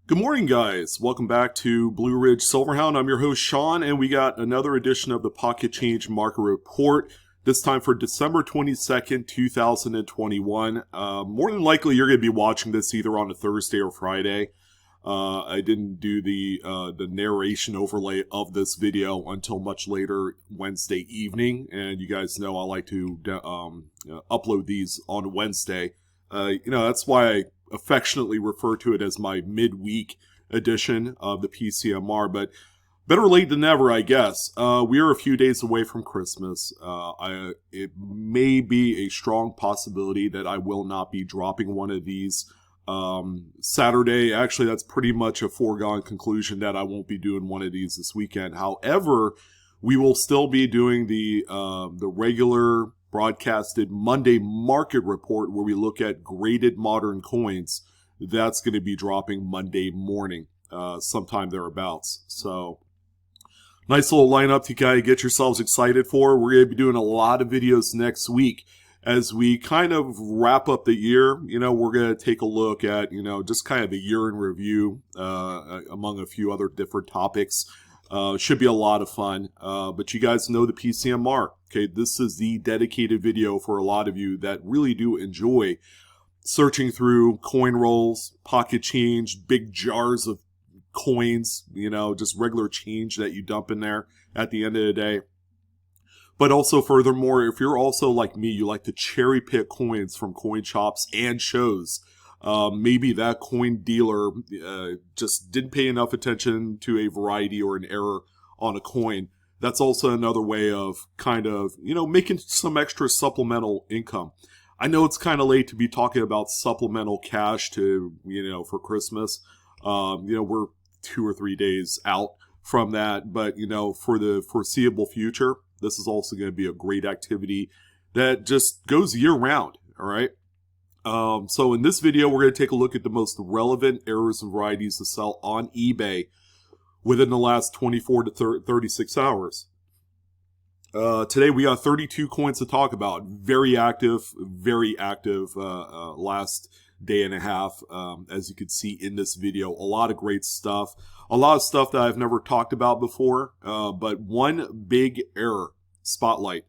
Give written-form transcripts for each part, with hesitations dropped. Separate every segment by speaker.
Speaker 1: Good morning, guys. Welcome back to Blue Ridge Silverhound. I'm your host, Sean, and we got another edition of the Pocket Change Market Report, this time for December 22nd, 2021. More than likely, you're going to be watching this either on a Thursday or Friday. I didn't do the narration overlay of this video until much later Wednesday evening, and you guys know I like to upload these on Wednesday. That's why I affectionately refer to it as my midweek edition of the PCMR, but better late than never, I guess. We are a few days away from Christmas. It may be a strong possibility that I will not be dropping one of these Saturday. Actually, that's pretty much a foregone conclusion that I won't be doing one of these this weekend. However, we will still be doing the regular broadcasted Monday market report where we look at graded modern coins. That's going to be dropping Monday morning, sometime thereabouts. So, nice little lineup to kind of get yourselves excited for. We're going to be doing a lot of videos next week as we kind of wrap up the year. We're going to take a look at, just kind of the year in review, among a few other different topics. Should be a lot of fun, but you guys know the PCMR. Okay, this is the dedicated video for a lot of you that really do enjoy searching through coin rolls, pocket change, big jars of coins, just regular change that you dump in there at the end of the day. But also, furthermore, if you're also like me, you like to cherry pick coins from coin shops and shows. Maybe that coin dealer just didn't pay enough attention to a variety or an error on a coin. That's also another way of kind of, making some extra supplemental income. I know it's kind of late to be talking about supplemental cash to, for Christmas. We're 2 or 3 days out from that. But, for the foreseeable future, this is also going to be a great activity that just goes year round. All right. So in this video, we're going to take a look at the most relevant errors and varieties to sell on eBay within the last 24 to 36 hours. Today we got 32 coins to talk about. Very active last day and a half, as you can see in this video. A lot of great stuff. A lot of stuff that I've never talked about before, but one big error, spotlight,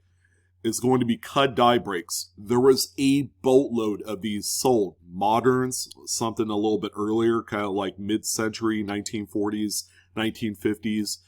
Speaker 1: is going to be Cud die breaks. There was a boatload of these sold. Moderns, something a little bit earlier, kind of like mid-century, 1940s, 1950s.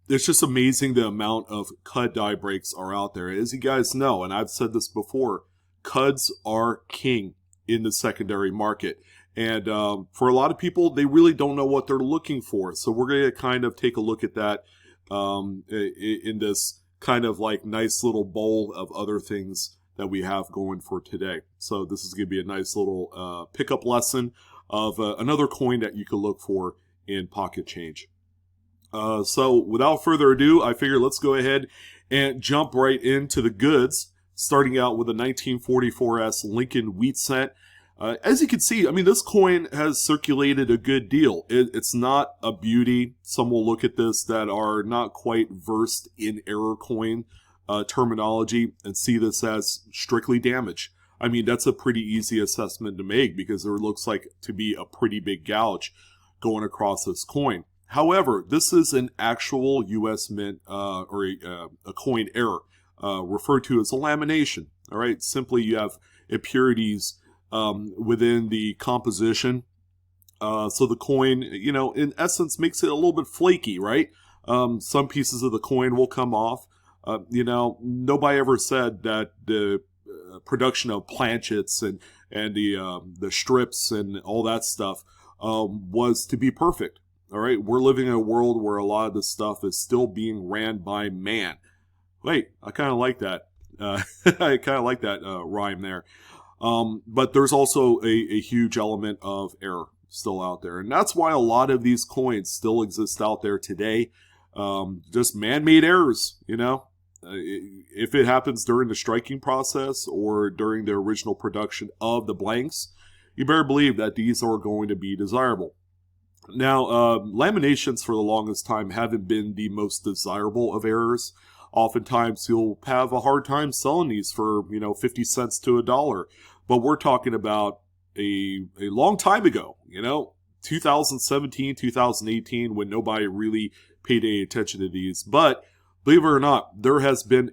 Speaker 1: It's just amazing the amount of Cud die breaks are out there. As you guys know, and I've said this before, Cuds are king in the secondary market. And for a lot of people, they really don't know what they're looking for. So we're going to kind of take a look at that in this kind of like nice little bowl of other things that we have going for today. So this is going to be a nice little pickup lesson of another coin that you could look for in pocket change. So without further ado, I figure let's go ahead and jump right into the goods, starting out with a 1944S Lincoln wheat cent. As you can see, I mean, this coin has circulated a good deal. It's not a beauty. Some will look at this that are not quite versed in error coin terminology and see this as strictly damage. I mean, that's a pretty easy assessment to make because there looks like to be a pretty big gouge going across this coin. However, this is an actual U.S. mint or a coin error referred to as a lamination. All right, simply you have impurities within the composition. So the coin, in essence makes it a little bit flaky, right? Some pieces of the coin will come off. Nobody ever said that the production of planchets and the strips and all that stuff was to be perfect. All right, we're living in a world where a lot of this stuff is still being ran by man. Wait, I kind of like that. I kind of like that rhyme there. But there's also a huge element of error still out there. And that's why a lot of these coins still exist out there today. Just man-made errors, If it happens during the striking process or during the original production of the blanks, you better believe that these are going to be desirable. Now, laminations for the longest time haven't been the most desirable of errors. Oftentimes you'll have a hard time selling these for, 50 cents to $1. But we're talking about a long time ago, 2017, 2018, when nobody really paid any attention to these. But believe it or not, there has been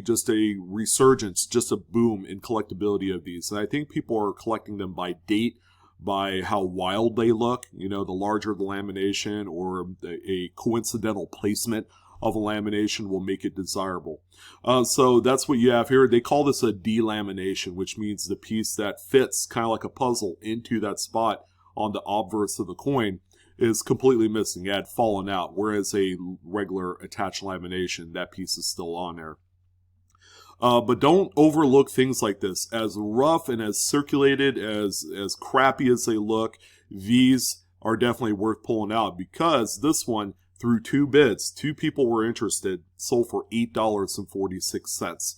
Speaker 1: just a resurgence, just a boom in collectability of these. And I think people are collecting them by date, by how wild they look. You know, the larger the lamination or a coincidental placement of a lamination will make it desirable. So that's what you have here. They call this a delamination, which means the piece that fits kind of like a puzzle into that spot on the obverse of the coin is completely missing. It had fallen out, whereas a regular attached lamination, that piece is still on there. But don't overlook things like this. As rough and as circulated, as crappy as they look, these are definitely worth pulling out, because this one, through 2 bids, 2 people were interested, sold for $8.46.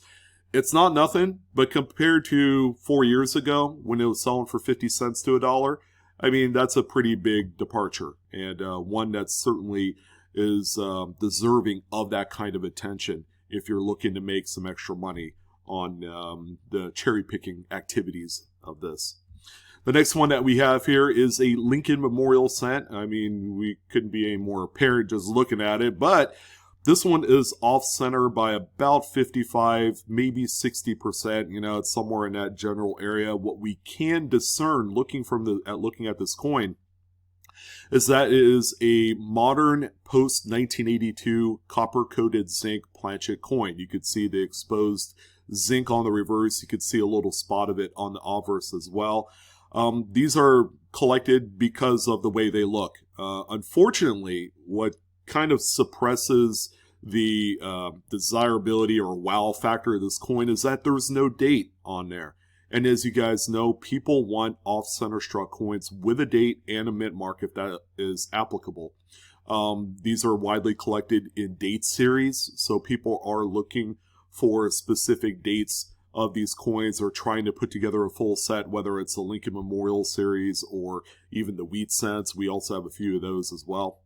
Speaker 1: It's not nothing, but compared to 4 years ago when it was selling for 50 cents to $1, I mean, that's a pretty big departure, and one that certainly is deserving of that kind of attention if you're looking to make some extra money on the cherry-picking activities of this. The next one that we have here is a Lincoln Memorial cent. I mean, we couldn't be any more apparent just looking at it, but this one is off-center by about 55, maybe 60%. You know, it's somewhere in that general area. What we can discern looking at this coin is that it is a modern post-1982 copper-coated zinc planchet coin. You could see the exposed zinc on the reverse. You could see a little spot of it on the obverse as well. These are collected because of the way they look. Unfortunately, what kind of suppresses the desirability or wow factor of this coin is that there's no date on there. And as you guys know, people want off-center struck coins with a date and a mint mark if that is applicable. These are widely collected in date series, so people are looking for specific dates of these coins or trying to put together a full set, whether it's the Lincoln Memorial series or even the wheat cents. We also have a few of those as well.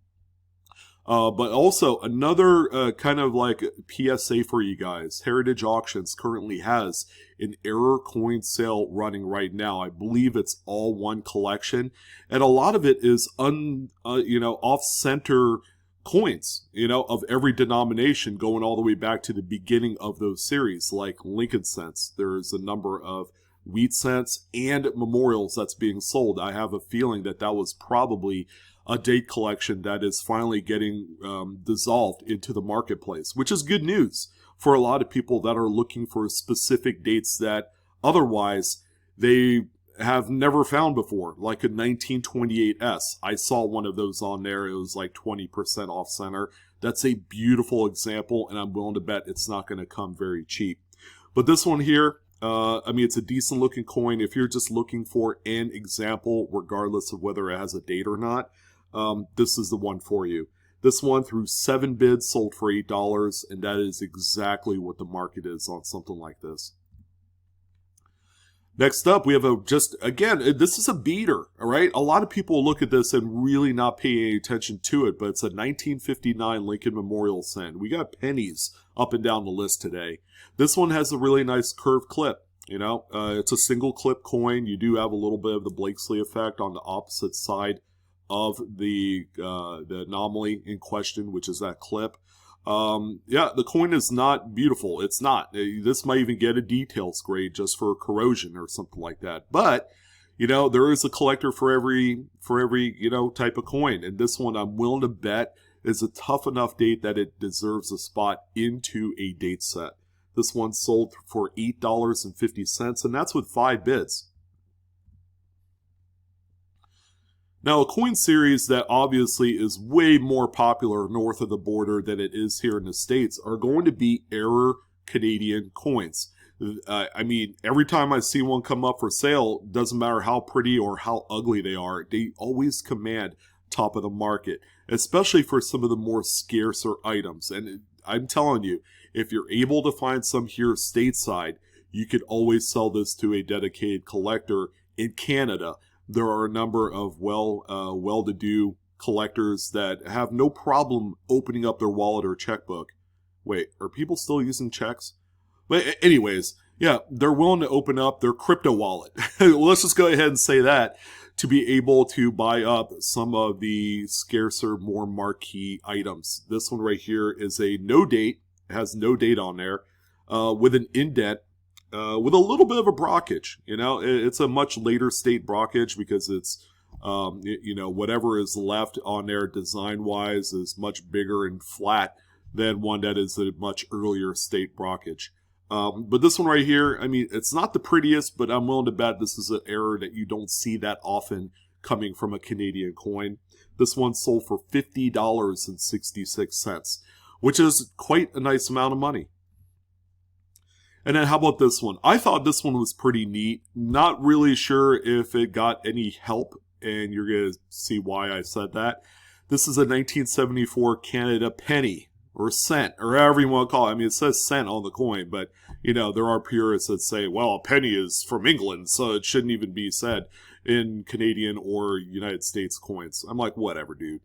Speaker 1: But also another kind of like PSA for you guys. Heritage Auctions currently has an error coin sale running right now. I believe it's all one collection, and a lot of it is off-center coins, of every denomination, going all the way back to the beginning of those series, like Lincoln cents. There's a number of wheat cents and memorials that's being sold. I have a feeling that was probably a date collection that is finally getting dissolved into the marketplace, which is good news for a lot of people that are looking for specific dates that otherwise they have never found before, like a 1928S. I saw one of those on there. It was like 20% off center. That's a beautiful example, and I'm willing to bet it's not going to come very cheap. But this one here, it's a decent looking coin. If you're just looking for an example, regardless of whether it has a date or not, this is the one for you. This one, through 7 bids, sold for $8, and that is exactly what the market is on something like this. Next up, we have this is a beater, all right? A lot of people look at this and really not pay any attention to it, but it's a 1959 Lincoln Memorial cent. We got pennies up and down the list today. This one has a really nice curved clip. It's a single clip coin. You do have a little bit of the Blakesley effect on the opposite side of the anomaly in question, which is that clip. The coin is not beautiful. It's not. This might even get a details grade just for corrosion or something like that. But, there is a collector for every type of coin. And this one, I'm willing to bet, is a tough enough date that it deserves a spot into a date set. This one sold for $8.50, and that's with 5 bids. Now, a coin series that obviously is way more popular north of the border than it is here in the States are going to be error Canadian coins. Every time I see one come up for sale, doesn't matter how pretty or how ugly they are, they always command top of the market, especially for some of the more scarcer items. And I'm telling you, if you're able to find some here stateside, you could always sell this to a dedicated collector in Canada. There are a number of well-to-do collectors that have no problem opening up their wallet or checkbook. Wait, are people still using checks? But anyways, yeah, they're willing to open up their crypto wallet. Let's just go ahead and say that, to be able to buy up some of the scarcer, more marquee items. This one right here is a no date. It has no date on there, with an indent, with a little bit of a brockage. You know, it's a much later state brockage because it's, you know, whatever is left on there design-wise is much bigger and flat than one that is a much earlier state brockage. But this one right here, I mean, it's not the prettiest, but I'm willing to bet this is an error that you don't see that often coming from a Canadian coin. This one sold for $50.66, which is quite a nice amount of money. And then how about this one? I thought this one was pretty neat. Not really sure if it got any help, and you're going to see why I said that. This is a 1974 Canada penny, or cent, or however you want to call it. I mean, it says cent on the coin, but, you know, there are purists that say, well, a penny is from England, so it shouldn't even be said in Canadian or United States coins. I'm like, whatever, dude.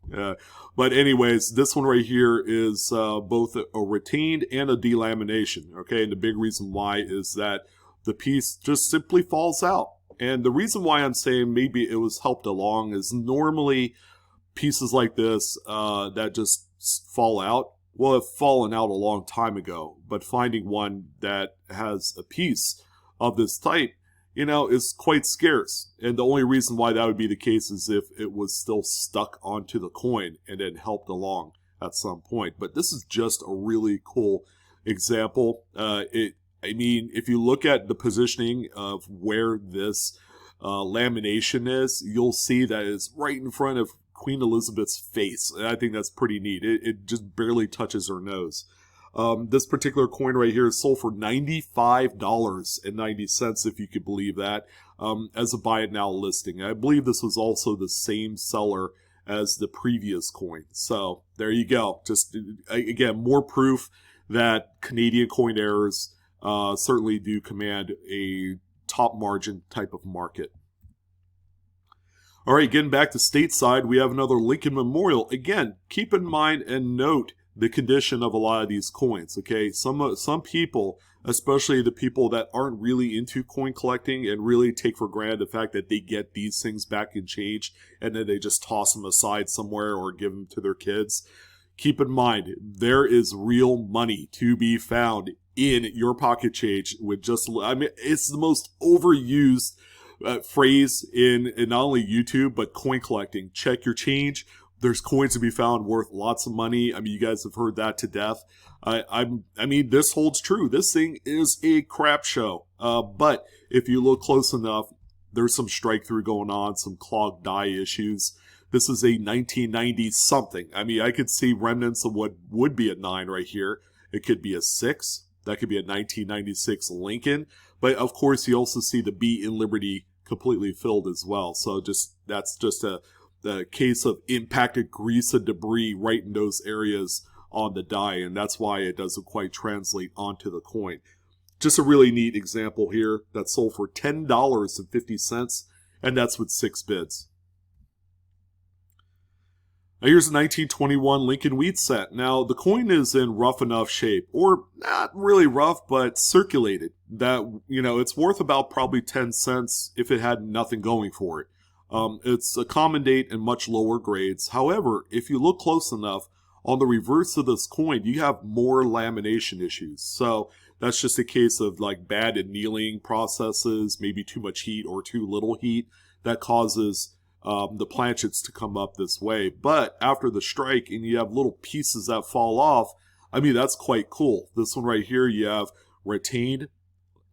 Speaker 1: But anyways, this one right here is both a retained and a delamination, okay? And the big reason why is that the piece just simply falls out. And the reason why I'm saying maybe it was helped along is normally pieces like this that just fall out, well, have fallen out a long time ago, but finding one that has a piece of this type, you know, is quite scarce. And the only reason why that would be the case is if it was still stuck onto the coin and then helped along at some point. But this is just a really cool example. I mean, if you look at the positioning of where this lamination is, you'll see that it's right in front of Queen Elizabeth's face. And I think that's pretty neat. It just barely touches her nose. This particular coin right here is sold for $95.90, if you could believe that, as a buy it now listing. I believe this was also the same seller as the previous coin. So there you go. Just, again, more proof that Canadian coin errors certainly do command a top margin type of market. All right, getting back to stateside, we have another Lincoln Memorial. Again, keep in mind and note the condition of a lot of these coins, okay? Some people, especially the people that aren't really into coin collecting and really take for granted the fact that they get these things back in change and then they just toss them aside somewhere or give them to their kids. Keep in mind, there is real money to be found in your pocket change with just, I mean, it's the most overused phrase in not only YouTube, but coin collecting. Check your change. There's coins to be found worth lots of money. I mean, you guys have heard that to death. I mean, this holds true. This thing is a crap show. But if you look close enough, there's some strike through going on, some clogged die issues. This is a 1990 something. I mean, I could see remnants of what would be a 9 right here. It could be a 6. That could be a 1996 Lincoln. But of course, you also see the B in Liberty completely filled as well. So that's just a case of impacted grease and debris right in those areas on the die, and that's why it doesn't quite translate onto the coin. Just a really neat example here that sold for $10.50, and that's with 6 bids. Now here's a 1921 Lincoln Wheat set. Now the coin is in rough enough shape, or not really rough, but circulated, that, you know, it's worth about probably 10 cents if it had nothing going for it. It's a common date and much lower grades. However, if you look close enough, on the reverse of this coin, you have more lamination issues. So that's just a case of like bad annealing processes, maybe too much heat or too little heat that causes the planchets to come up this way. But after the strike and you have little pieces that fall off, I mean, that's quite cool. This one right here, you have retained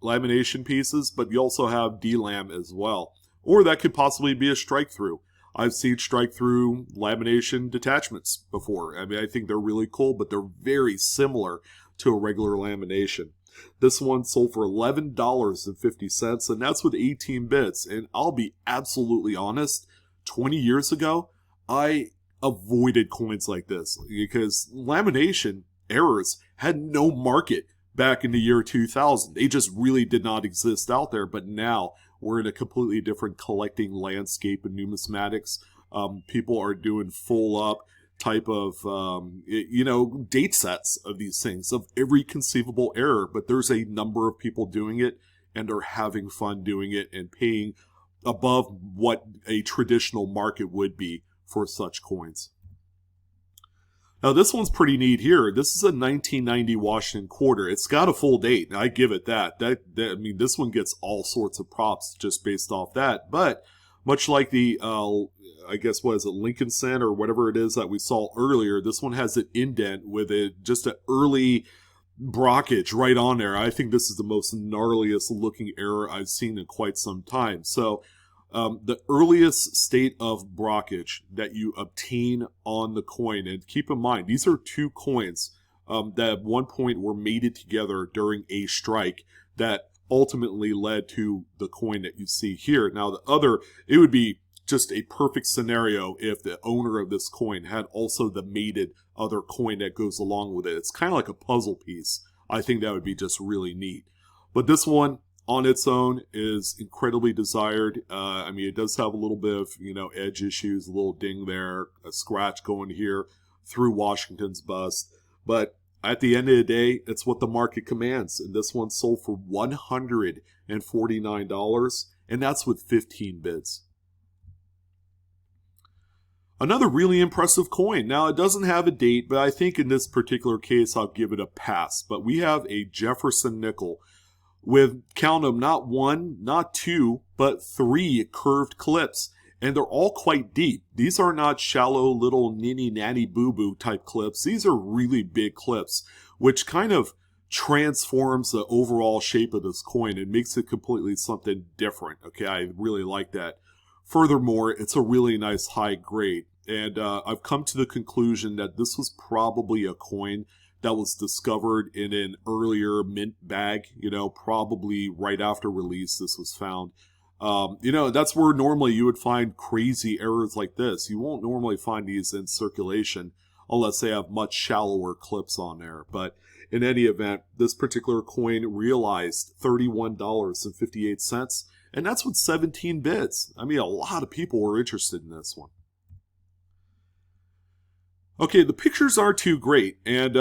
Speaker 1: lamination pieces, but you also have delam as well. Or that could possibly be a strike through. I've seen strike through lamination detachments before. I mean, I think they're really cool, but they're very similar to a regular lamination. This one sold for $11.50, and that's with 18 bits. And I'll be absolutely honest, 20 years ago, I avoided coins like this because lamination errors had no market back in the year 2000. They just really did not exist out there, but now we're in a completely different collecting landscape in numismatics. People are doing full up type of, date sets of these things, of every conceivable error. But there's a number of people doing it and are having fun doing it and paying above what a traditional market would be for such coins. Now this one's pretty neat here. This is a 1990 Washington quarter. It's got a full date. I give it that. I mean, this one gets all sorts of props just based off that. But much like the, I guess, what is it, Lincoln Cent or whatever it is that we saw earlier, this one has an indent with it, just an early brockage right on there. I think this is the most gnarliest looking error I've seen in quite some time. So the earliest state of brockage that you obtain on the coin, and keep in mind, these are two coins that at one point were mated together during a strike that ultimately led to the coin that you see here. Now the other, it would be just a perfect scenario if the owner of this coin had also the mated other coin that goes along with it. It's kind of like a puzzle piece. I think that would be just really neat. But this one on its own is incredibly desired. I mean, it does have a little bit of, edge issues, a little ding there, a scratch going here through Washington's bust. But at the end of the day, it's what the market commands. And this one sold for $149, and that's with 15 bids. Another really impressive coin. Now, it doesn't have a date, but I think in this particular case, I'll give it a pass. But we have a Jefferson nickel with, count them, not one, not two, but 3 curved clips. And they're all quite deep. These are not shallow little ninny-nanny boo-boo type clips. These are really big clips, which kind of transforms the overall shape of this coin and makes it completely something different. Okay, I really like that. Furthermore, it's a really nice high grade. And I've come to the conclusion that this was probably a coin that was discovered in an earlier mint bag, probably right after release this was found. That's where normally you would find crazy errors like this. You won't normally find these in circulation unless they have much shallower clips on there. But in any event, this particular coin realized $31.58, and that's with 17 bids. I mean, a lot of people were interested in this one. Okay, the pictures aren't too great, and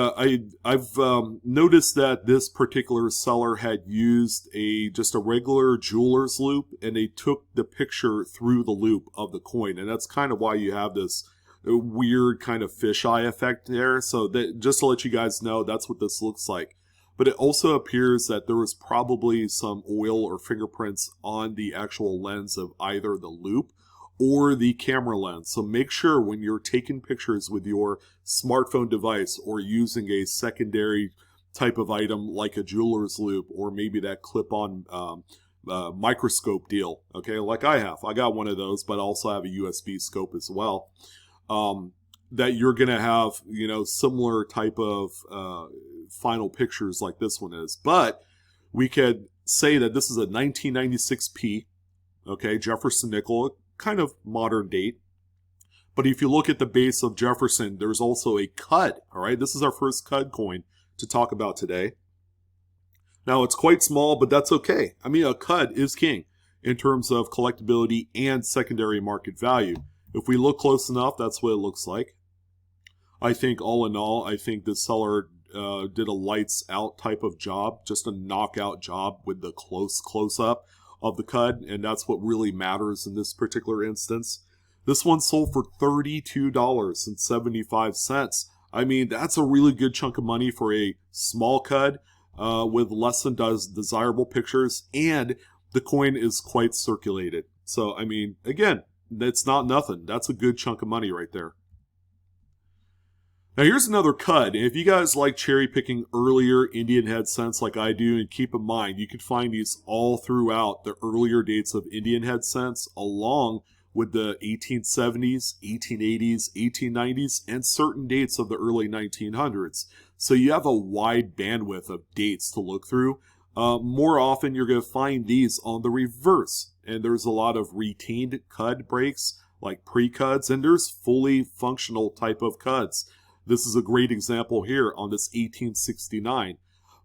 Speaker 1: I've noticed that this particular seller had used just a regular jeweler's loop, and they took the picture through the loop of the coin, and that's kind of why you have this weird kind of fisheye effect there. So that, just to let you guys know, that's what this looks like. But it also appears that there was probably some oil or fingerprints on the actual lens of either the loop or the camera lens. So make sure when you're taking pictures with your smartphone device or using a secondary type of item like a jeweler's loop or maybe that clip-on microscope deal, okay, like I have. I got one of those, but I also have a USB scope as well, that you're going to have, similar type of final pictures like this one is. But we could say that this is a 1996P, okay, Jefferson nickel, kind of modern date. But if you look at the base of Jefferson, there's also a Cud. All right, this is our first Cud coin to talk about today. Now it's quite small, but that's okay. I mean, a Cud is king in terms of collectability and secondary market value. If we look close enough, that's what it looks like. I think all in all, I think the seller did a lights out type of job, just a knockout job with the close up of the Cud, and that's what really matters in this particular instance. This one sold for $32.75. I mean, that's a really good chunk of money for a small Cud with less than desirable pictures, and the coin is quite circulated. So, I mean, again, that's not nothing. That's a good chunk of money right there. Now here's another Cud. If you guys like cherry picking earlier Indian head cents like I do, and keep in mind, you can find these all throughout the earlier dates of Indian head cents, along with the 1870s, 1880s, 1890s, and certain dates of the early 1900s. So you have a wide bandwidth of dates to look through. More often, you're going to find these on the reverse. And there's a lot of retained Cud breaks, like pre-Cuds, and there's fully functional type of Cuds. This is a great example here on this 1869.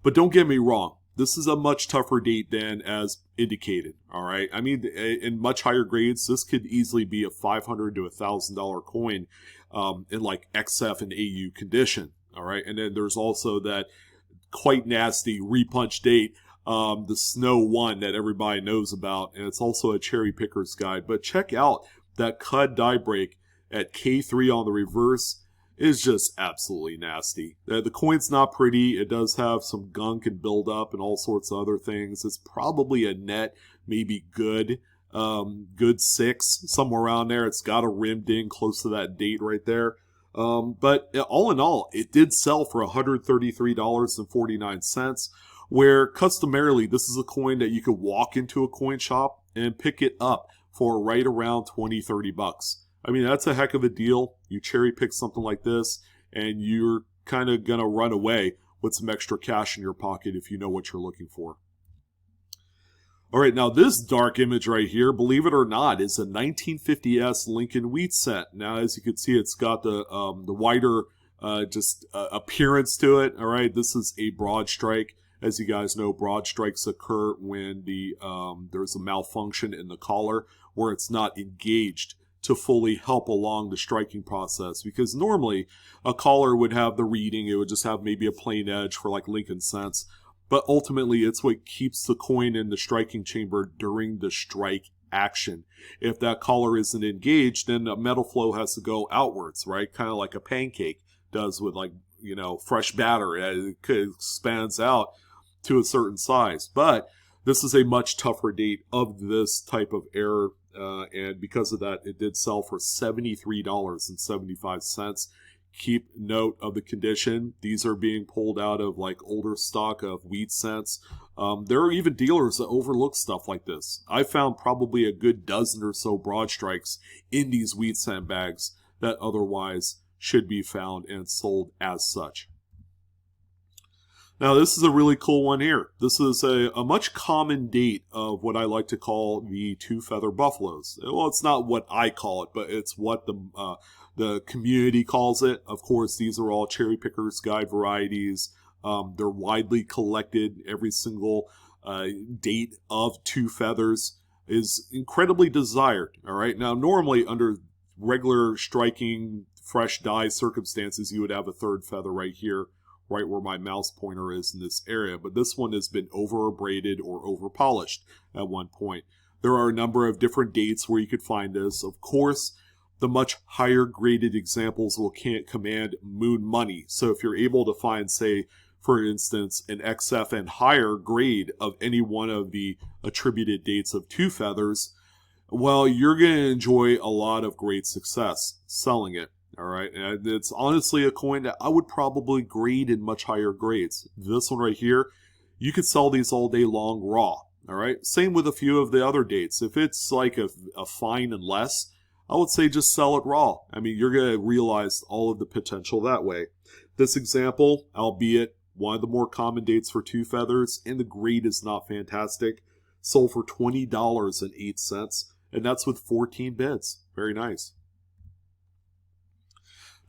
Speaker 1: But don't get me wrong, this is a much tougher date than as indicated, all right? I mean, in much higher grades, this could easily be a $500 to $1,000 coin in like XF and AU condition, all right? And then there's also that quite nasty repunch date the Snow 1 that everybody knows about, and it's also a cherry picker's guide. But check out that Cud die break at K3 on the reverse. Is just absolutely nasty. The coin's not pretty. It does have some gunk and buildup and all sorts of other things. It's probably a net, maybe good 6, somewhere around there. It's got a rim ding close to that date right there. But all in all, it did sell for $133.49, where customarily this is a coin that you could walk into a coin shop and pick it up for right around 20-30 bucks. I mean, that's a heck of a deal. You cherry pick something like this, and you're kind of going to run away with some extra cash in your pocket if you know what you're looking for. All right, now this dark image right here, believe it or not, is a 1950s Lincoln wheat cent. Now, as you can see, it's got the wider appearance to it. All right, this is a broad strike. As you guys know, broad strikes occur when there's a malfunction in the collar where it's not engaged to fully help along the striking process, because normally a collar would have the reading, it would just have maybe a plain edge for like Lincoln cents, but ultimately it's what keeps the coin in the striking chamber during the strike action. If that collar isn't engaged, then the metal flow has to go outwards, right? Kind of like a pancake does with, like, you know, fresh batter. It expands out to a certain size. But this is a much tougher date of this type of error. And because of that, it did sell for $73.75. Keep note of the condition. These are being pulled out of like older stock of wheat cents. There are even dealers that overlook stuff like this. I found probably a good dozen or so broad strikes in these wheat cent bags that otherwise should be found and sold as such. Now, this is a really cool one here. This is a much common date of what I like to call the two-feather buffaloes. Well, it's not what I call it, but it's what the community calls it. Of course, these are all cherry pickers guide varieties. They're widely collected. Every single date of two feathers is incredibly desired. All right. Now, normally under regular striking, fresh die circumstances, you would have a third feather right here, right where my mouse pointer is in this area. But this one has been over abraded or over polished at one point. There are a number of different dates where you could find this. Of course, the much higher graded examples will can't command moon money. So if you're able to find, say, for instance, an XF and higher grade of any one of the attributed dates of two feathers, well, you're going to enjoy a lot of great success selling it. All right, and it's honestly a coin that I would probably grade in much higher grades. This one right here, you could sell these all day long raw. All right, same with a few of the other dates. If it's like a fine and less, I would say just sell it raw. I mean, you're going to realize all of the potential that way. This example, albeit one of the more common dates for two feathers, and the grade is not fantastic, sold for $20.08, and that's with 14 bids. Very nice.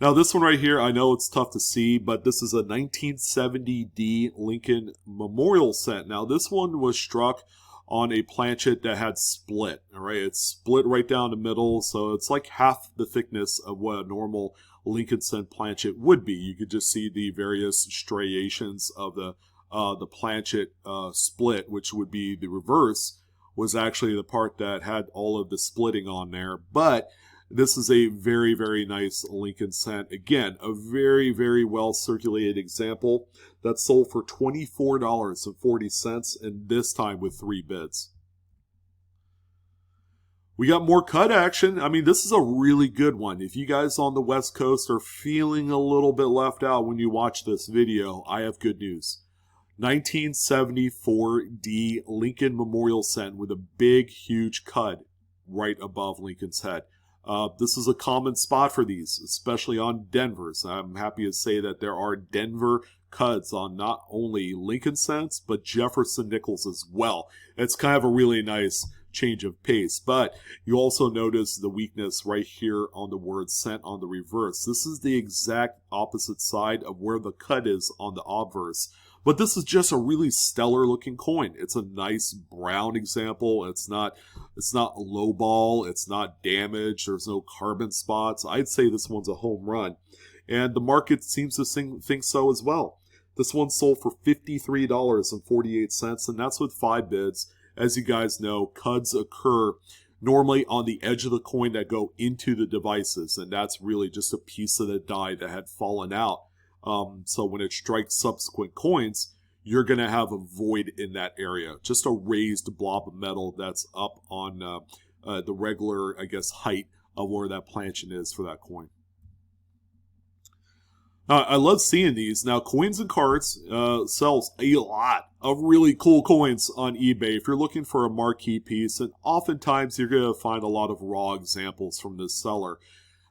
Speaker 1: Now, this one right here, I know it's tough to see, but this is a 1970D Lincoln Memorial cent. Now, this one was struck on a planchet that had split, all right? It's split right down the middle, so it's like half the thickness of what a normal Lincoln cent planchet would be. You could just see the various striations of the planchet split, which would be the reverse, was actually the part that had all of the splitting on there. But this is a very, very nice Lincoln cent. Again, a very, very well circulated example that sold for $24.40, and this time with 3 bids. We got more cut action. I mean, this is a really good one. If you guys on the West Coast are feeling a little bit left out when you watch this video, I have good news. 1974D Lincoln Memorial cent with a big, huge cud right above Lincoln's head. This is a common spot for these, especially on Denver's. I'm happy to say that there are Denver Cuds on not only Lincoln cents, but Jefferson nickels as well. It's kind of a really nice change of pace, but you also notice the weakness right here on the word cent on the reverse. This is the exact opposite side of where the cut is on the obverse. But this is just a really stellar looking coin. It's a nice brown example. It's not low ball. It's not damaged. There's no carbon spots. I'd say this one's a home run. And the market seems to think so as well. This one sold for $53.48, and that's with 5 bids. As you guys know, Cuds occur normally on the edge of the coin that go into the devices, and that's really just a piece of the die that had fallen out. So when it strikes subsequent coins, you're going to have a void in that area, just a raised blob of metal that's up on the regular, I guess, height of where that planchet is for that coin. I love seeing these. Now, Coins and Cards sells a lot of really cool coins on eBay if you're looking for a marquee piece, and oftentimes you're going to find a lot of raw examples from this seller.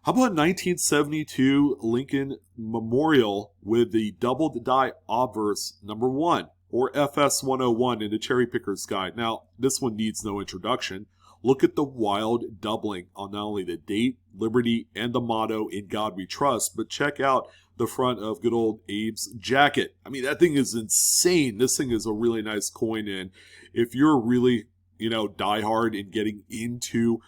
Speaker 1: How about 1972 Lincoln Memorial with the double die obverse number 1, or FS 101 in the Cherry Picker's Guide? Now, this one needs no introduction. Look at the wild doubling on not only the date, liberty, and the motto, "In God We Trust," but check out the front of good old Abe's jacket. I mean, that thing is insane. This thing is a really nice coin, and if you're really, diehard in getting into,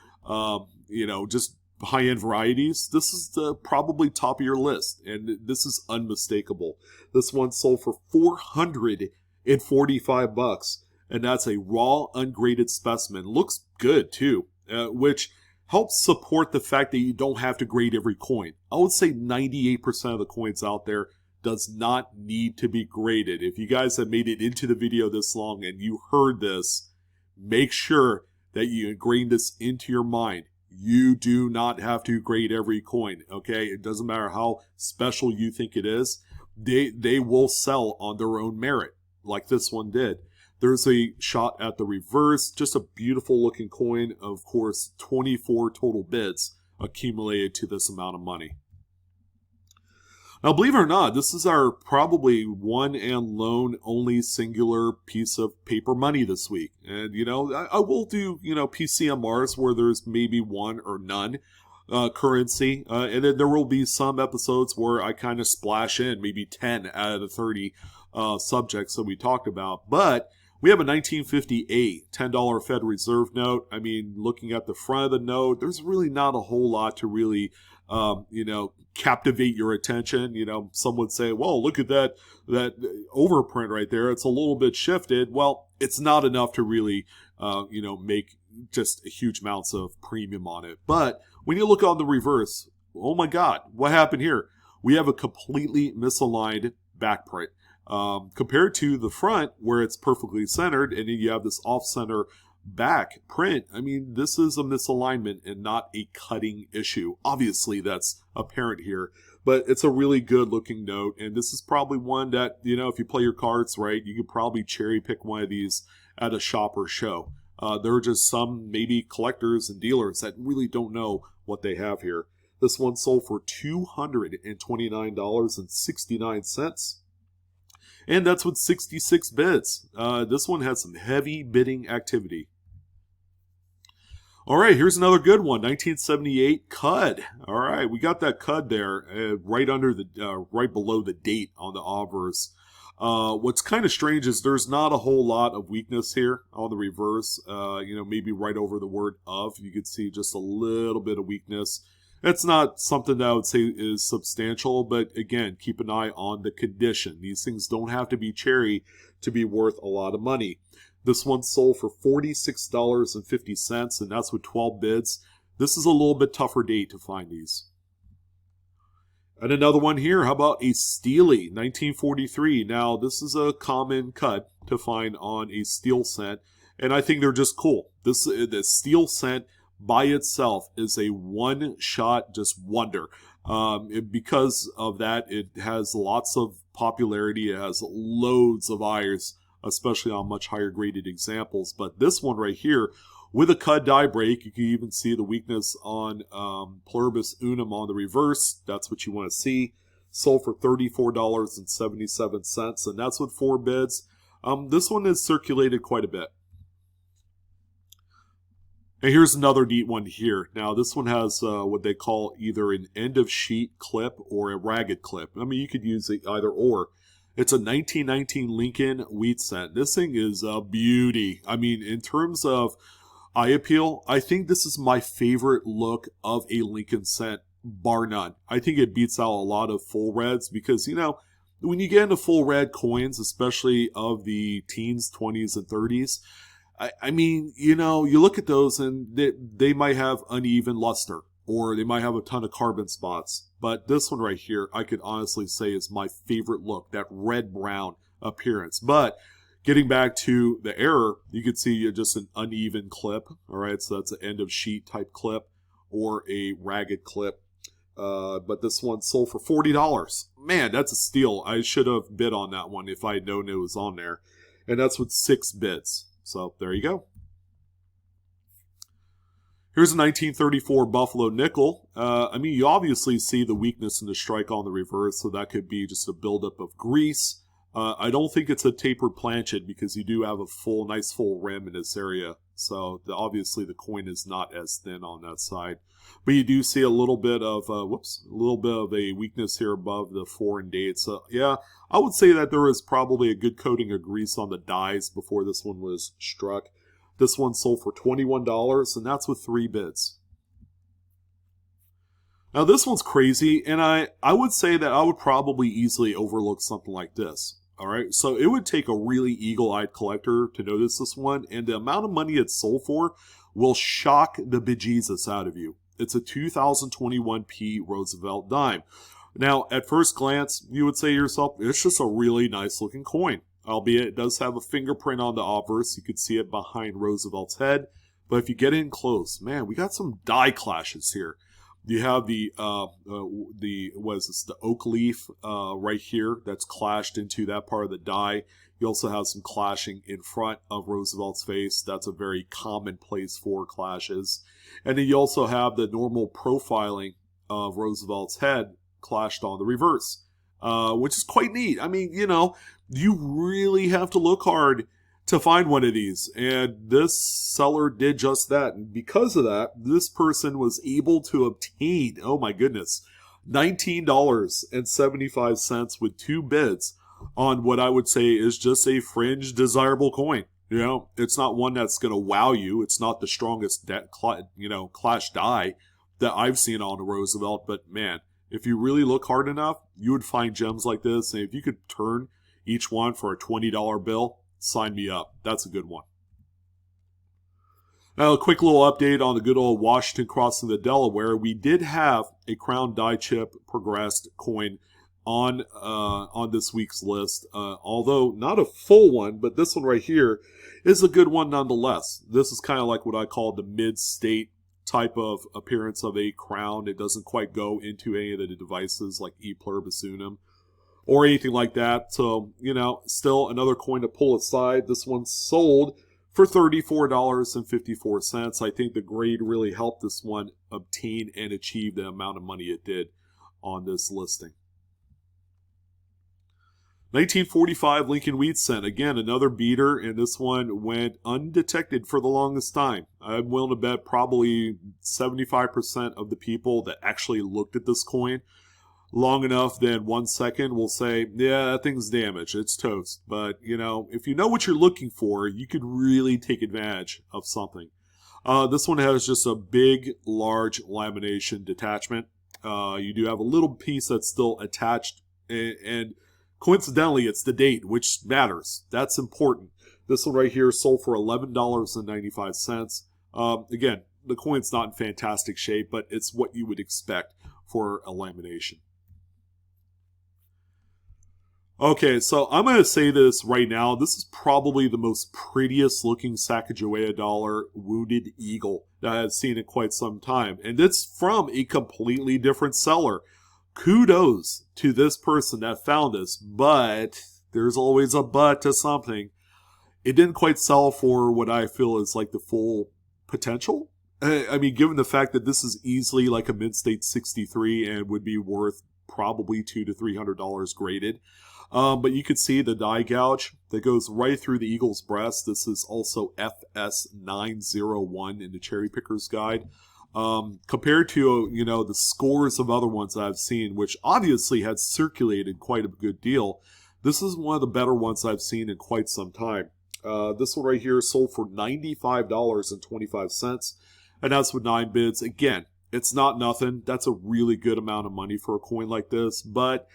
Speaker 1: just high-end varieties, this is the probably top of your list, and this is unmistakable. This one sold for $445, and that's a raw, ungraded specimen. Looks good too, which helps support the fact that you don't have to grade every coin. I would say 98% of the coins out there does not need to be graded. If you guys have made it into the video this long and you heard this, make sure that you ingrain this into your mind. You do not have to grade every coin, okay? It doesn't matter how special you think it is. They will sell on their own merit, like this one did. There's a shot at the reverse, just a beautiful looking coin. Of course, 24 total bids accumulated to this amount of money. Now, believe it or not, this is our probably one and lone only singular piece of paper money this week. And, I will do, PCMRs where there's maybe one or none currency. And then there will be some episodes where I kind of splash in maybe 10 out of the 30 subjects that we talked about. But we have a 1958 $10 Fed Reserve note. I mean, looking at the front of the note, there's really not a whole lot to really, captivate your attention. Some would say, well, look at that overprint right there. It's a little bit shifted. Well, it's not enough to really, make just huge amounts of premium on it. But when you look on the reverse, oh my God, what happened here? We have a completely misaligned back print. Compared to the front where it's perfectly centered and then you have this off-center back print. I mean, this is a misalignment and not a cutting issue. Obviously, that's apparent here, but it's a really good looking note, and this is probably one that, if you play your cards right, you could probably cherry pick one of these at a shop or show. There are just some maybe collectors and dealers that really don't know what they have here. This one sold for $229.69. And that's with 66 bids. This one has some heavy bidding activity. All right, here's another good one. 1978 Cud. All right, we got that Cud there, right under the, right below the date on the obverse. What's kind of strange is there's not a whole lot of weakness here on the reverse. Maybe right over the word "of," you could see just a little bit of weakness. It's not something that I would say is substantial, but again, keep an eye on the condition. These things don't have to be cherry to be worth a lot of money. This one sold for $46.50, and that's with 12 bids. This is a little bit tougher date to find these. And another one here, how about a Steely 1943? Now, this is a common cut to find on a steel cent, and I think they're just cool. The steel cent by itself is a one-shot just wonder. Because of that, it has lots of popularity. It has loads of eyes, especially on much higher graded examples. But this one right here, with a Cud die break, you can even see the weakness on Pluribus Unum on the reverse. That's what you want to see. Sold for $34.77, and that's with 4 bids. This one is circulated quite a bit. And here's another neat one here. Now, this one has what they call either an end-of-sheet clip or a ragged clip. I mean, you could use it either or. It's a 1919 Lincoln wheat cent. This thing is a beauty. I mean, in terms of eye appeal, I think this is my favorite look of a Lincoln cent, bar none. I think it beats out a lot of full reds because, when you get into full red coins, especially of the teens, 20s, and 30s, I mean, you know, you look at those and they might have uneven luster, or they might have a ton of carbon spots. But this one right here, I could honestly say is my favorite look, that red-brown appearance. But getting back to the error, you can see just an uneven clip. All right, so that's an end of sheet type clip or a ragged clip. But this one sold for $40. Man, that's a steal. I should have bid on that one if I had known it was on there. And that's with 6 bids. So there you go. Here's a 1934 Buffalo nickel. I mean, you obviously see the weakness in the strike on the reverse, so that could be just a buildup of grease. I don't think it's a tapered planchet because you do have a nice full rim in this area. So obviously the coin is not as thin on that side. But you do see a little bit of, a weakness here above the foreign date. So yeah, I would say that there was probably a good coating of grease on the dies before this one was struck. This one sold for $21, and that's with 3 bids. Now this one's crazy, and I would say that I would probably easily overlook something like this. All right, so it would take a really eagle-eyed collector to notice this one, and the amount of money it's sold for will shock the bejesus out of you. It's a 2021 P Roosevelt dime. Now, at first glance, you would say to yourself, it's just a really nice-looking coin. Albeit it does have a fingerprint on the obverse. You could see it behind Roosevelt's head. But if you get in close, man, we got some die clashes here. You have the oak leaf right here that's clashed into that part of the die. You also have some clashing in front of Roosevelt's face. That's a very common place for clashes. And then you also have the normal profiling of Roosevelt's head clashed on the reverse, which is quite neat. I mean, you know, you really have to look hard to find one of these, and this seller did just that. And because of that, this person was able to obtain, oh my goodness, $19.75 with 2 bids on what I would say is just a fringe desirable coin. You know, it's not one that's going to wow you. It's not the strongest clash die that I've seen on a Roosevelt, but man, if you really look hard enough, you would find gems like this. And if you could turn each one for a $20 bill, sign me up. That's a good one. Now, a quick little update on the good old Washington crossing the Delaware. We did have a Crown die chip progressed coin on this week's list, although not a full one, but this one right here is a good one nonetheless. This is kind of like what I call the mid-state type of appearance of a crown. It doesn't quite go into any of the devices like E pluribus unum or anything like that. So, you know, still another coin to pull aside. This one sold for $34.54. I think the grade really helped this one obtain and achieve the amount of money it did on this listing. 1945 Lincoln Wheat Cent. Again, another beater, and this one went undetected for the longest time. I'm willing to bet probably 75% of the people that actually looked at this coin long enough than 1 second will say, yeah, that thing's damaged, it's toast. But, you know, if you know what you're looking for, you could really take advantage of something. This one has just a big, large lamination detachment. You do have a little piece that's still attached, and coincidentally, it's the date, which matters. That's important. This one right here sold for $11.95. Again, the coin's not in fantastic shape, but it's what you would expect for a lamination. Okay, so I'm going to say this right now. This is probably the most prettiest looking Sacagawea dollar wounded eagle that I've seen in quite some time. And it's from a completely different seller. Kudos to this person that found this, but there's always a but to something. It didn't quite sell for what I feel is like the full potential. I mean, given the fact that this is easily like a mid-state 63 and would be worth probably $200 to $300 graded. But you could see the die gouge that goes right through the eagle's breast. This is also FS901 in the Cherry Picker's Guide. Compared to, you know, the scores of other ones that I've seen, which obviously had circulated quite a good deal, this is one of the better ones I've seen in quite some time. This one right here sold for $95.25, and that's with 9 bids. Again, it's not nothing. That's a really good amount of money for a coin like this, but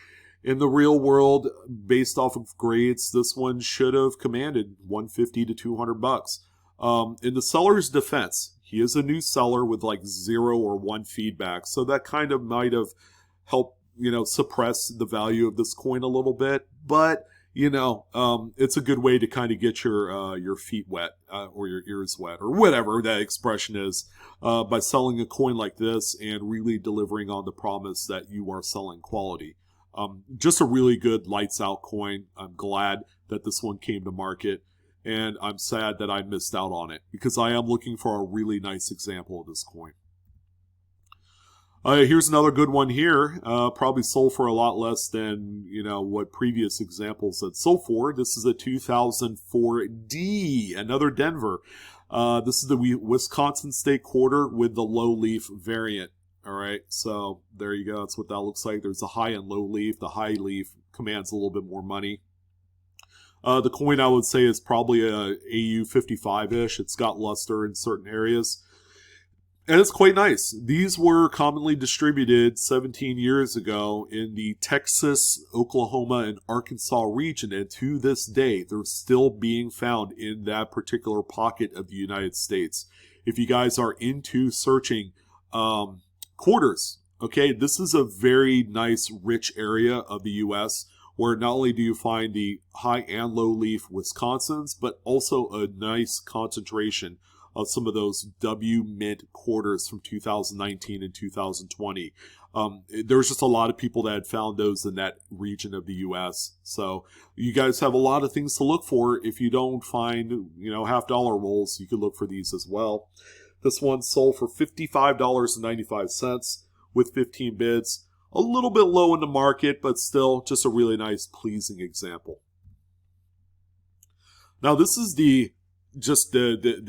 Speaker 1: In the real world, based off of grades, this one should have commanded 150 to 200 bucks. In the seller's defense, he is a new seller with like 0 or 1 feedback, so that kind of might have helped, suppress the value of this coin a little bit. But it's a good way to kind of get your feet wet or your ears wet or whatever that expression is by selling a coin like this and really delivering on the promise that you are selling quality. Just a really good lights out coin. I'm glad that this one came to market, and I'm sad that I missed out on it because I am looking for a really nice example of this coin. Here's another good one here. Probably sold for a lot less than, what previous examples had sold for. This is a 2004D, another Denver. This is the Wisconsin State Quarter with the low leaf variant. All right, so there you go. That's what that looks like. There's a high and low leaf. The high leaf commands a little bit more money. The coin, I would say, is probably a AU 55-ish. It's got luster in certain areas. And it's quite nice. These were commonly distributed 17 years ago in the Texas, Oklahoma, and Arkansas region. And to this day, they're still being found in that particular pocket of the United States. If you guys are into searching quarters, okay, this is a very nice, rich area of the U.S. where not only do you find the high and low leaf Wisconsins, but also a nice concentration of some of those W Mint quarters from 2019 and 2020. There's just a lot of people that had found those in that region of the U.S. So you guys have a lot of things to look for. If you don't find, $50 rolls, you can look for these as well. This one sold for $55.95 with 15 bids. A little bit low in the market, but still just a really nice, pleasing example. Now this is the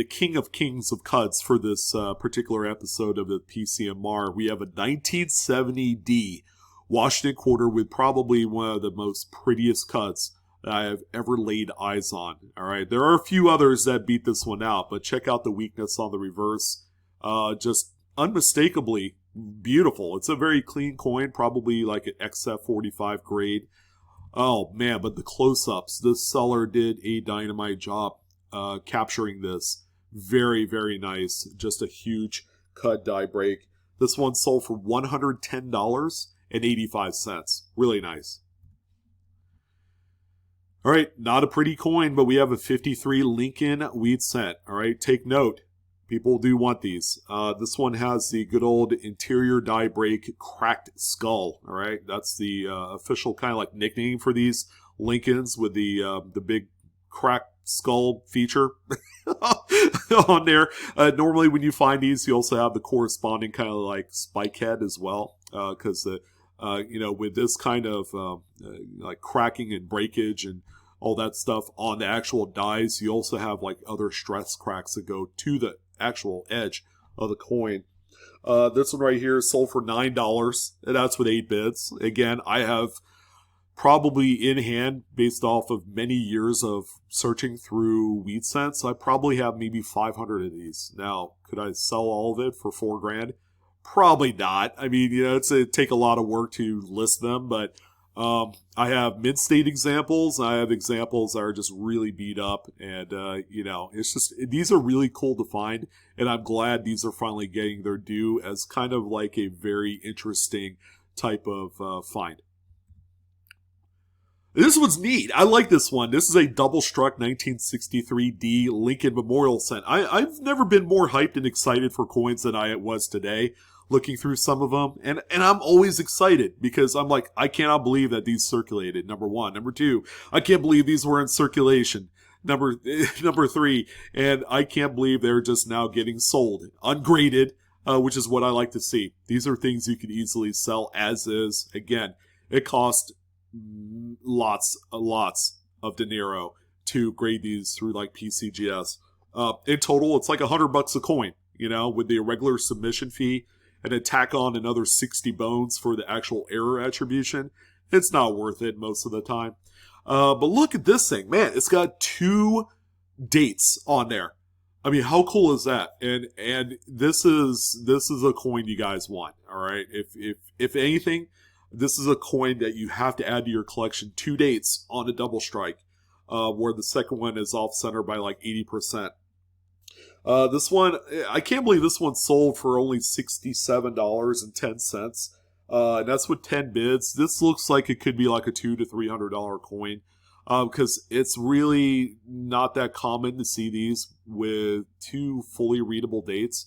Speaker 1: king of kings of Cuds for this particular episode of the PCMR. We have a 1970D Washington Quarter with probably one of the most prettiest cuts that I have ever laid eyes on. All right, there are a few others that beat this one out, but check out the weakness on the reverse. Just unmistakably beautiful. It's a very clean coin, probably like an XF45 grade. Oh man, but the close-ups, this seller did a dynamite job capturing this. Very, very nice. Just a huge cut die break. This one sold for $110.85. Really nice. All right, not a pretty coin, but we have a 53 Lincoln wheat cent. All right, take note. People do want these. This one has the good old interior die break cracked skull. All right, that's the official kind of like nickname for these Lincolns with the big cracked skull feature on there. Normally when you find these, you also have the corresponding kind of like spike head as well, because with this kind of like cracking and breakage and all that stuff on the actual dies, you also have like other stress cracks that go to the actual edge of the coin. This one right here is sold for $9, and that's with 8 bids. Again, I have probably in hand, based off of many years of searching through wheat cents, I probably have maybe 500 of these. Now, could I sell all of it for $4,000? Probably not. I mean, it'd take a lot of work to list them, but I have mid-state examples. I have examples that are just really beat up, and it's just, these are really cool to find, and I'm glad these are finally getting their due as kind of like a very interesting type of find. This one's neat. I like this one. This is a double struck 1963D Lincoln Memorial cent. I've never been more hyped and excited for coins than I was today, looking through some of them. And I'm always excited because I'm like, I cannot believe that these circulated, number one. Number two, I can't believe these were in circulation. Number three, and I can't believe they're just now getting sold, ungraded, which is what I like to see. These are things you could easily sell as is. Again, it cost lots of dinero to grade these through like PCGS. In total, it's like $100 a coin, with the irregular submission fee, and then tack on another 60 bones for the actual error attribution. It's not worth it most of the time. But look at this thing, man! It's got 2 dates on there. I mean, how cool is that? And this is a coin you guys want. All right, if anything, This is a coin that you have to add to your collection 2 dates on a double strike, where the second one is off center by like 80%. This one, I can't believe this one sold for only $67.10. And that's with 10 bids. This looks like it could be like a $200 to $300 coin. Because it's really not that common to see these with 2 fully readable dates.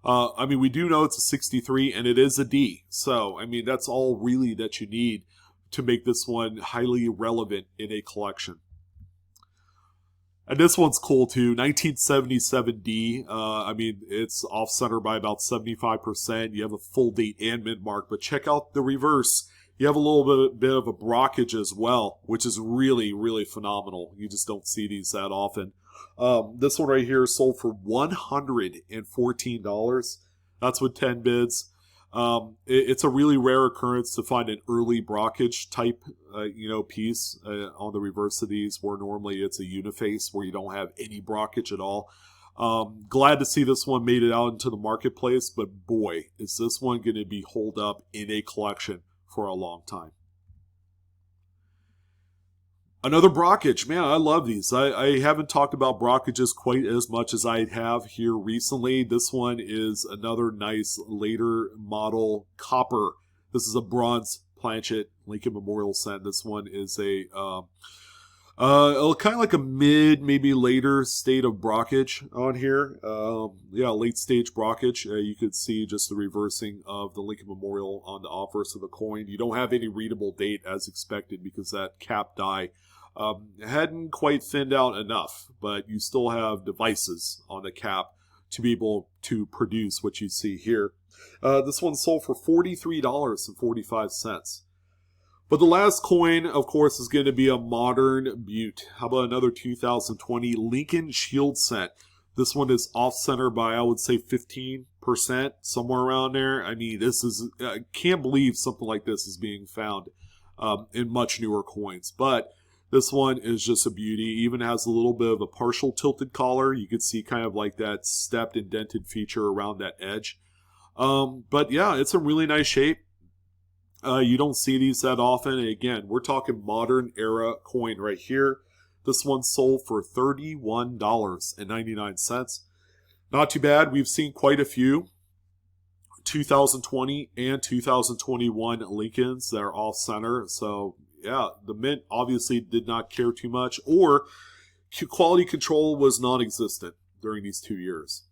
Speaker 1: I mean, we do know it's a 63 and it is a D. So, I mean, that's all really that you need to make this one highly relevant in a collection. And this one's cool too, 1977D. I mean, it's off center by about 75%. You have a full date and mint mark, but check out the reverse. You have a little bit of a brockage as well, which is really, really phenomenal. You just don't see these that often. This one right here sold for $114. That's with 10 bids. It's a really rare occurrence to find an early brockage type, piece on the reverse of these, where normally it's a uniface where you don't have any brockage at all. Glad to see this one made it out into the marketplace, but boy, is this one going to be holed up in a collection for a long time. Another brockage. Man, I love these. I haven't talked about brockages quite as much as I have here recently. This one is another nice later model copper. This is a bronze planchet Lincoln Memorial cent. This one is a kind of like a mid, maybe later state of brockage on here. Late stage brockage. You could see just the reversing of the Lincoln Memorial on the obverse of the coin. You don't have any readable date as expected because that cap die hadn't quite thinned out enough, but you still have devices on the cap to be able to produce what you see here. This one sold for $43.45. But the last coin, of course, is going to be a modern beaut. How about another 2020 Lincoln Shield cent? This one is off-center by, I would say, 15%, somewhere around there. I mean, I can't believe something like this is being found in much newer coins. But this one is just a beauty. Even has a little bit of a partial tilted collar. You can see kind of like that stepped indented feature around that edge. But yeah, it's a really nice shape. You don't see these that often. And again, we're talking modern era coin right here. This one sold for $31.99. Not too bad. We've seen quite a few 2020 and 2021 Lincolns that are off center. So yeah, the mint obviously did not care too much, or quality control was non-existent during these 2 years.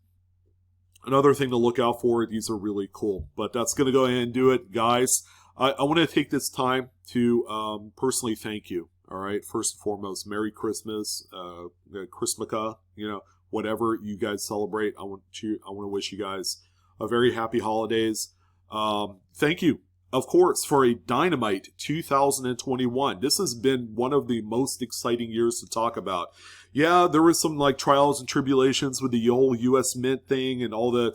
Speaker 1: Another thing to look out for, these are really cool. But that's going to go ahead and do it, guys. I want to take this time to personally thank you. All right, first and foremost, Merry Christmas, Christmaka, whatever you guys celebrate. I want to wish you guys a very happy holidays. Thank you, of course, for a dynamite 2021. This has been one of the most exciting years to talk about. Yeah, there was some like trials and tribulations with the whole U.S. Mint thing and all the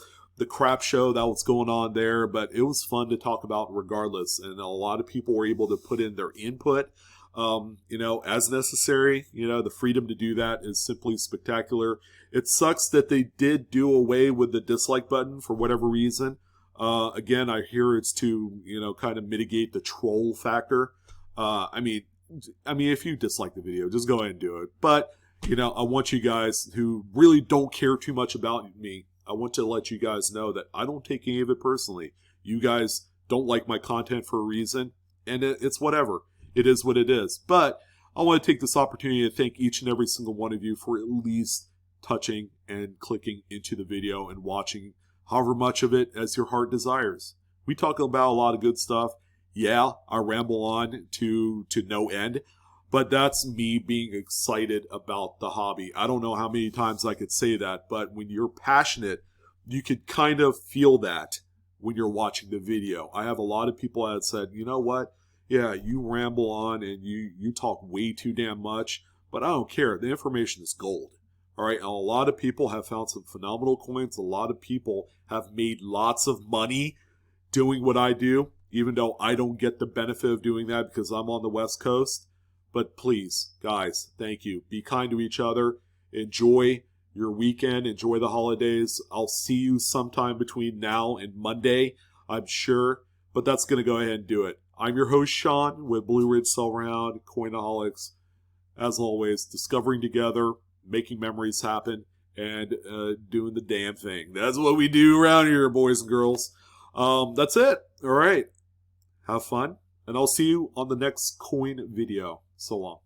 Speaker 1: crap show that was going on there, but it was fun to talk about regardless. And a lot of people were able to put in their input, as necessary. The freedom to do that is simply spectacular. It sucks that they did do away with the dislike button for whatever reason. Again, I hear it's to, kind of mitigate the troll factor. I mean, if you dislike the video, just go ahead and do it. But, I want you guys who really don't care too much about me, I want to let you guys know that I don't take any of it personally. You guys don't like my content for a reason, and it's whatever. It is what it is. But I want to take this opportunity to thank each and every single one of you for at least touching and clicking into the video and watching however much of it as your heart desires. We talk about a lot of good stuff. Yeah, I ramble on to no end, but that's me being excited about the hobby. I don't know how many times I could say that, but when you're passionate, you could kind of feel that when you're watching the video. I have a lot of people that said, you know what? Yeah, you ramble on and you talk way too damn much, but I don't care. The information is gold. All right, and a lot of people have found some phenomenal coins. A lot of people have made lots of money doing what I do, even though I don't get the benefit of doing that because I'm on the West Coast. But please, guys, thank you. Be kind to each other. Enjoy your weekend. Enjoy the holidays. I'll see you sometime between now and Monday, I'm sure. But that's going to go ahead and do it. I'm your host, Sean, with Blue Ridge Silverhound, Coinaholics. As always, discovering together, making memories happen, and doing the damn thing. That's what we do around here, boys and girls. That's it. All right. Have fun. And I'll see you on the next coin video. So long.